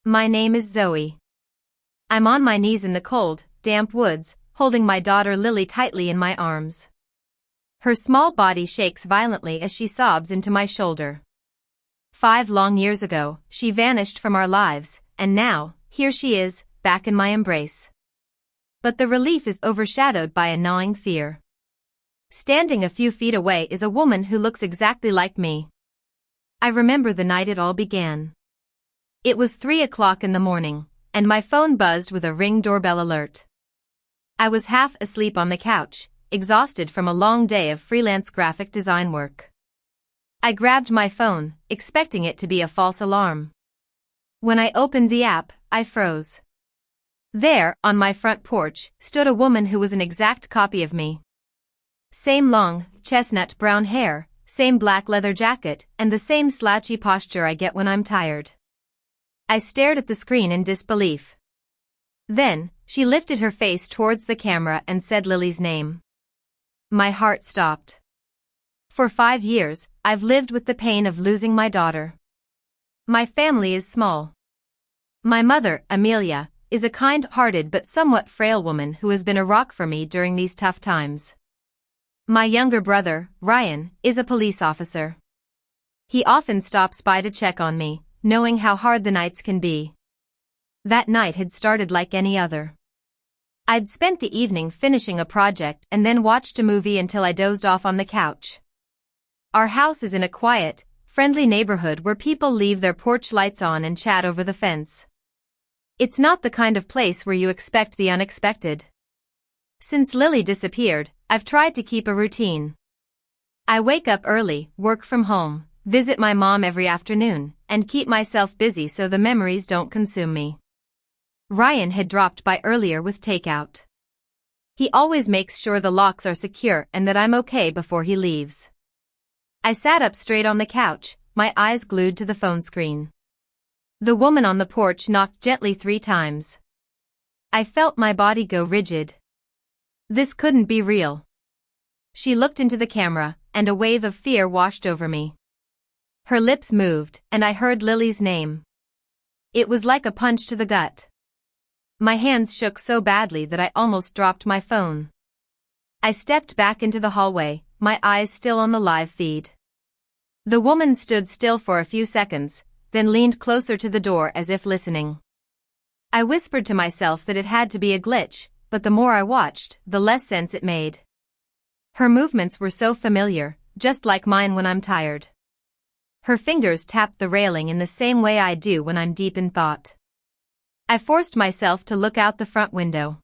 My name is Zoe. I'm on my knees in the cold, damp woods, holding my daughter Lily tightly in my arms. Her small body shakes violently as she sobs into my shoulder. 5 long years ago, she vanished from our lives, and now, here she is, back in my embrace. But the relief is overshadowed by a gnawing fear. Standing a few feet away is a woman who looks exactly like me. I remember the night it all began. It was 3 o'clock in the morning, and my phone buzzed with a Ring doorbell alert. I was half asleep on the couch, exhausted from a long day of freelance graphic design work. I grabbed my phone, expecting it to be a false alarm. When I opened the app, I froze. There, on my front porch, stood a woman who was an exact copy of me. Same long, chestnut brown hair, same black leather jacket, and the same slouchy posture I get when I'm tired. I stared at the screen in disbelief. Then, she lifted her face towards the camera and said Lily's name. My heart stopped. For 5 years, I've lived with the pain of losing my daughter. My family is small. My mother, Amelia, is a kind-hearted but somewhat frail woman who has been a rock for me during these tough times. My younger brother, Ryan, is a police officer. He often stops by to check on me, knowing how hard the nights can be. That night had started like any other. I'd spent the evening finishing a project and then watched a movie until I dozed off on the couch. Our house is in a quiet, friendly neighborhood where people leave their porch lights on and chat over the fence. It's not the kind of place where you expect the unexpected. Since Lily disappeared, I've tried to keep a routine. I wake up early, work from home, visit my mom every afternoon, and keep myself busy so the memories don't consume me. Ryan had dropped by earlier with takeout. He always makes sure the locks are secure and that I'm okay before he leaves. I sat up straight on the couch, my eyes glued to the phone screen. The woman on the porch knocked gently 3 times. I felt my body go rigid. This couldn't be real. She looked into the camera, and a wave of fear washed over me. Her lips moved, and I heard Lily's name. It was like a punch to the gut. My hands shook so badly that I almost dropped my phone. I stepped back into the hallway, my eyes still on the live feed. The woman stood still for a few seconds, then leaned closer to the door as if listening. I whispered to myself that it had to be a glitch, but the more I watched, the less sense it made. Her movements were so familiar, just like mine when I'm tired. Her fingers tapped the railing in the same way I do when I'm deep in thought. I forced myself to look out the front window.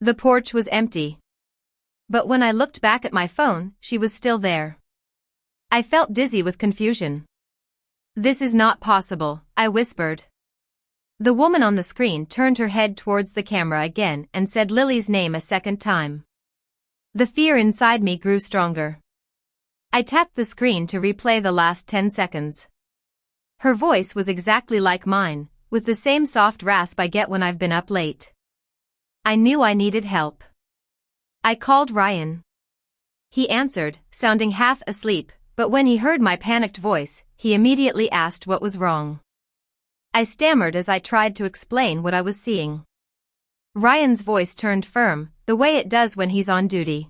The porch was empty. But when I looked back at my phone, she was still there. I felt dizzy with confusion. This is not possible, I whispered. The woman on the screen turned her head towards the camera again and said Lily's name a second time. The fear inside me grew stronger. I tapped the screen to replay the last 10 seconds. Her voice was exactly like mine, with the same soft rasp I get when I've been up late. I knew I needed help. I called Ryan. He answered, sounding half asleep, but when he heard my panicked voice, he immediately asked what was wrong. I stammered as I tried to explain what I was seeing. Ryan's voice turned firm, the way it does when he's on duty.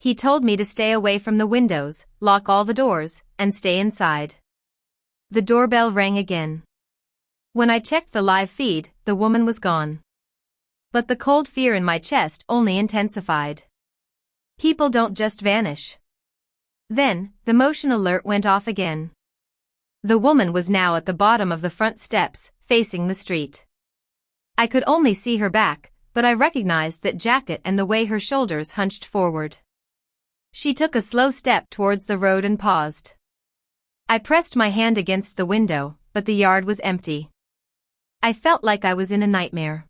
He told me to stay away from the windows, lock all the doors, and stay inside. The doorbell rang again. When I checked the live feed, the woman was gone. But the cold fear in my chest only intensified. People don't just vanish. Then, the motion alert went off again. The woman was now at the bottom of the front steps, facing the street. I could only see her back, but I recognized that jacket and the way her shoulders hunched forward. She took a slow step towards the road and paused. I pressed my hand against the window, but the yard was empty. I felt like I was in a nightmare.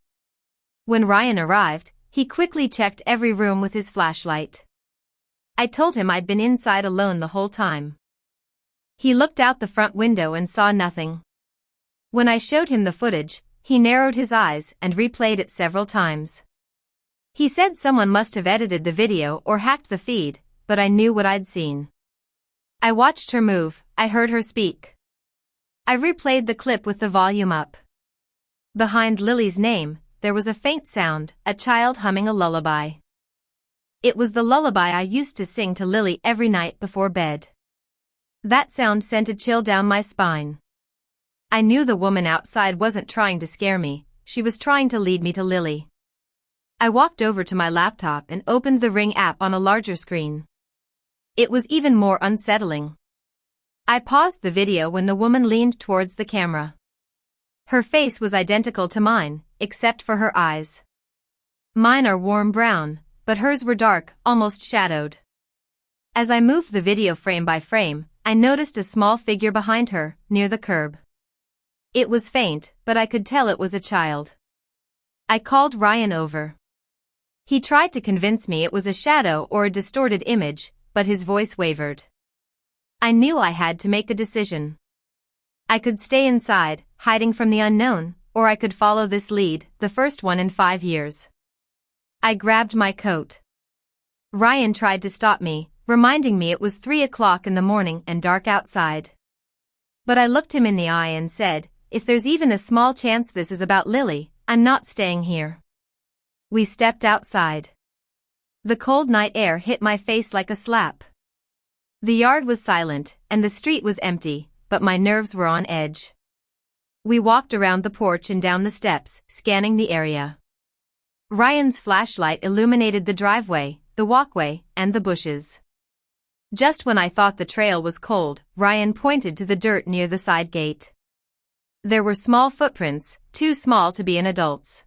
When Ryan arrived, he quickly checked every room with his flashlight. I told him I'd been inside alone the whole time. He looked out the front window and saw nothing. When I showed him the footage, he narrowed his eyes and replayed it several times. He said someone must have edited the video or hacked the feed, but I knew what I'd seen. I watched her move, I heard her speak. I replayed the clip with the volume up. Behind Lily's name, there was a faint sound, a child humming a lullaby. It was the lullaby I used to sing to Lily every night before bed. That sound sent a chill down my spine. I knew the woman outside wasn't trying to scare me, she was trying to lead me to Lily. I walked over to my laptop and opened the Ring app on a larger screen. It was even more unsettling. I paused the video when the woman leaned towards the camera. Her face was identical to mine, except for her eyes. Mine are warm brown, but hers were dark, almost shadowed. As I moved the video frame by frame, I noticed a small figure behind her, near the curb. It was faint, but I could tell it was a child. I called Ryan over. He tried to convince me it was a shadow or a distorted image, but his voice wavered. I knew I had to make a decision. I could stay inside, hiding from the unknown, or I could follow this lead, the first one in 5 years. I grabbed my coat. Ryan tried to stop me, reminding me it was 3 o'clock in the morning and dark outside. But I looked him in the eye and said, if there's even a small chance this is about Lily, I'm not staying here. We stepped outside. The cold night air hit my face like a slap. The yard was silent, and the street was empty, but my nerves were on edge. We walked around the porch and down the steps, scanning the area. Ryan's flashlight illuminated the driveway, the walkway, and the bushes. Just when I thought the trail was cold, Ryan pointed to the dirt near the side gate. There were small footprints, too small to be an adult's.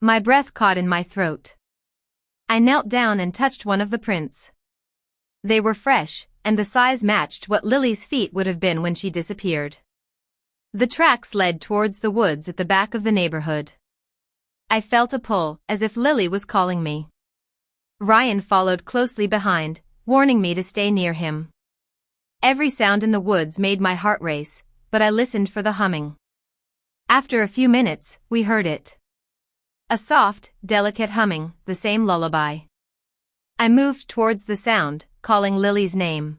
My breath caught in my throat. I knelt down and touched one of the prints. They were fresh, and the size matched what Lily's feet would have been when she disappeared. The tracks led towards the woods at the back of the neighborhood. I felt a pull, as if Lily was calling me. Ryan followed closely behind, warning me to stay near him. Every sound in the woods made my heart race, but I listened for the humming. After a few minutes, we heard it. A soft, delicate humming, the same lullaby. I moved towards the sound, calling Lily's name.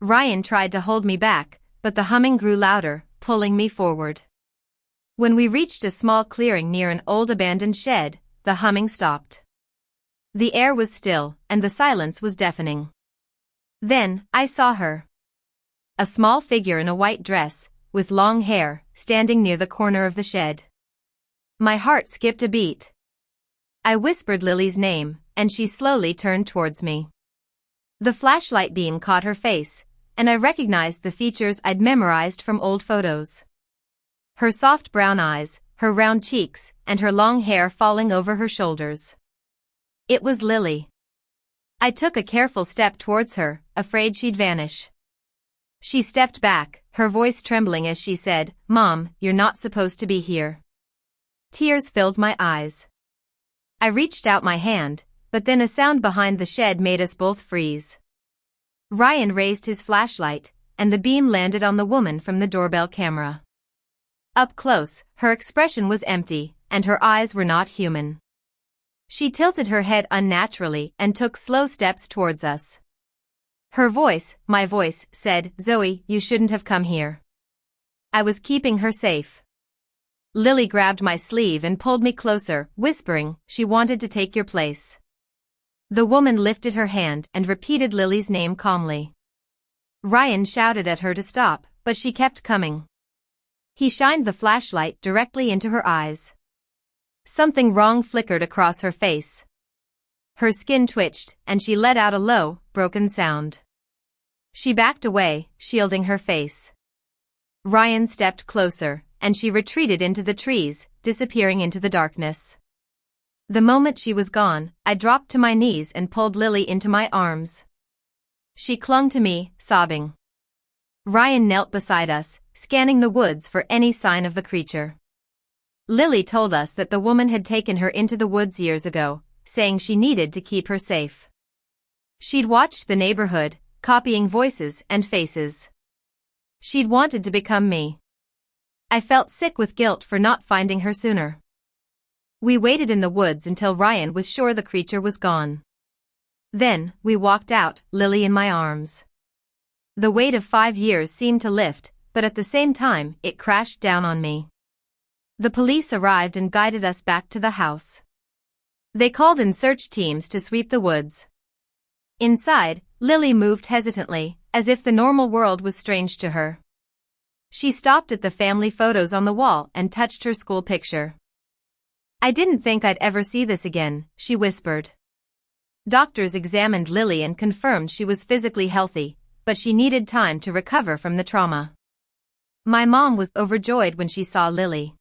Ryan tried to hold me back, but the humming grew louder, pulling me forward. When we reached a small clearing near an old abandoned shed, the humming stopped. The air was still, and the silence was deafening. Then, I saw her. A small figure in a white dress, with long hair, standing near the corner of the shed. My heart skipped a beat. I whispered Lily's name, and she slowly turned towards me. The flashlight beam caught her face, and I recognized the features I'd memorized from old photos. Her soft brown eyes, her round cheeks, and her long hair falling over her shoulders. It was Lily. I took a careful step towards her, afraid she'd vanish. She stepped back, her voice trembling as she said, "Mom, you're not supposed to be here." Tears filled my eyes. I reached out my hand, but then a sound behind the shed made us both freeze. Ryan raised his flashlight, and the beam landed on the woman from the doorbell camera. Up close, her expression was empty, and her eyes were not human. She tilted her head unnaturally and took slow steps towards us. Her voice, my voice, said, "Zoe, you shouldn't have come here." I was keeping her safe. Lily grabbed my sleeve and pulled me closer, whispering, "She wanted to take your place." The woman lifted her hand and repeated Lily's name calmly. Ryan shouted at her to stop, but she kept coming. He shined the flashlight directly into her eyes. Something wrong flickered across her face. Her skin twitched, and she let out a low, broken sound. She backed away, shielding her face. Ryan stepped closer, and she retreated into the trees, disappearing into the darkness. The moment she was gone, I dropped to my knees and pulled Lily into my arms. She clung to me, sobbing. Ryan knelt beside us, scanning the woods for any sign of the creature. Lily told us that the woman had taken her into the woods years ago, saying she needed to keep her safe. She'd watched the neighborhood, copying voices and faces. She'd wanted to become me. I felt sick with guilt for not finding her sooner. We waited in the woods until Ryan was sure the creature was gone. Then, we walked out, Lily in my arms. The weight of 5 years seemed to lift, but at the same time, it crashed down on me. The police arrived and guided us back to the house. They called in search teams to sweep the woods. Inside, Lily moved hesitantly, as if the normal world was strange to her. She stopped at the family photos on the wall and touched her school picture. "I didn't think I'd ever see this again," she whispered. Doctors examined Lily and confirmed she was physically healthy, but she needed time to recover from the trauma. My mom was overjoyed when she saw Lily.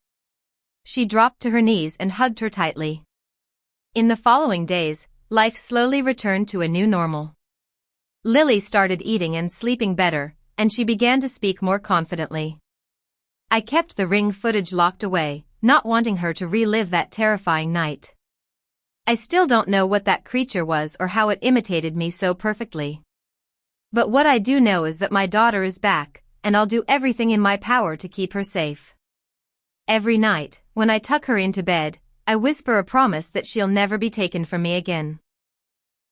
She dropped to her knees and hugged her tightly. In the following days, life slowly returned to a new normal. Lily started eating and sleeping better, and she began to speak more confidently. I kept the ring footage locked away, not wanting her to relive that terrifying night. I still don't know what that creature was or how it imitated me so perfectly. But what I do know is that my daughter is back, and I'll do everything in my power to keep her safe. Every night, when I tuck her into bed, I whisper a promise that she'll never be taken from me again.